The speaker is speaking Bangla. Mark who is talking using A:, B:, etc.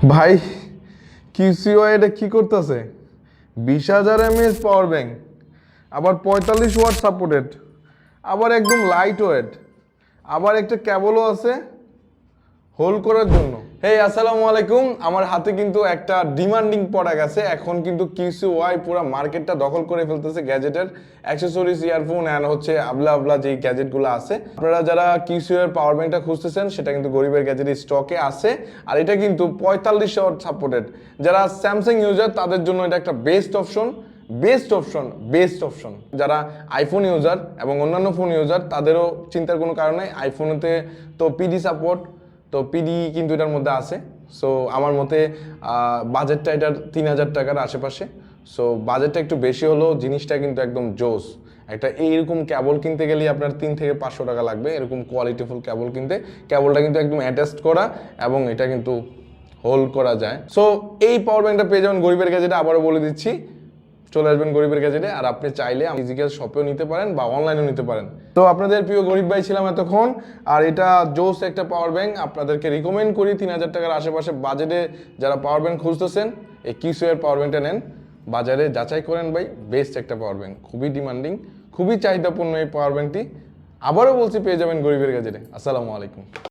A: ভাই কিউসিওয়াই এটা কি করতেছে? 20,000 mAh পাওয়ার ব্যাংক, আবার 45 ওয়াট সাপোর্টেড, আবার একদম লাইট ওয়েট, আবার একটা ক্যাবলও আছে হোল্ড করার জন্য। হেই আসসালামু আলাইকুম, আমার হাতে কিন্তু একটা ডিমান্ডিং প্রোডাক্ট আছে। এখন কিন্তু কিউসিওয়াই পুরো মার্কেটটা দখল করে ফেলতেছে গ্যাজেটের, অ্যাক্সেসরিজ, ইয়ারফোন অ্যান্ড হচ্ছে আবলা আবলা যেই গ্যাজেটগুলো আছে। আপনারা যারা কিউসিওয়াই পাওয়ার ব্যাংকটা খুঁজতেছেন সেটা কিন্তু গরিবের গ্যাজেটের স্টকে আছে। আর এটা কিন্তু 45 ওয়াট সাপোর্টেড। যারা স্যামসাং ইউজার তাদের জন্য এটা একটা বেস্ট অপশন, বেস্ট অপশন। যারা আইফোন ইউজার এবং অন্যান্য ফোন ইউজার তাদেরও চিন্তার কোনো কারণ নেই। আইফোনেতে তো পিডি সাপোর্ট, তো পিডি কিন্তু এটার মধ্যে আছে। সো আমার মতে বাজেটটা এটার 3,000 টাকার আশেপাশে। সো বাজেটটা একটু বেশি হলেও জিনিসটা কিন্তু একদম জোস। একটা এইরকম ক্যাবল কিনতে গেলে আপনার 3 থেকে 500 টাকা লাগবে এরকম কোয়ালিটিফুল ক্যাবল কিনতে। ক্যাবলটা কিন্তু একদম অ্যাটাচড করা এবং এটা কিন্তু হোল্ড করা যায়। সো এই পাওয়ার ব্যাংকটা পেয়ে যাবেন গরিবের গ্যাজেটে। আবারও বলে দিচ্ছি, চলে আসবেন গরিবের গ্যাজেটে। আর আপনি চাইলে ফিজিক্যাল শপেও নিতে পারেন বা অনলাইনেও নিতে পারেন। তো আপনাদের প্রিয় গরিব ভাই ছিলাম এতক্ষণ। আর এটা জোস একটা পাওয়ার ব্যাংক, আপনাদেরকে রিকমেন্ড করি 3,000 টাকার আশেপাশে বাজেটে যারা পাওয়ার ব্যাংক খুঁজতেছেন এই কিউসিওয়ার পাওয়ার ব্যাংকটা নেন। বাজারে যাচাই করেন ভাই, বেস্ট একটা পাওয়ার ব্যাংক, খুবই ডিমান্ডিং, খুবই চাহিদাপূর্ণ এই পাওয়ার ব্যাংকটি। আবারও বলছি পেয়ে যাবেন গরিবের গ্যাজেটে। আসসালামু আলাইকুম।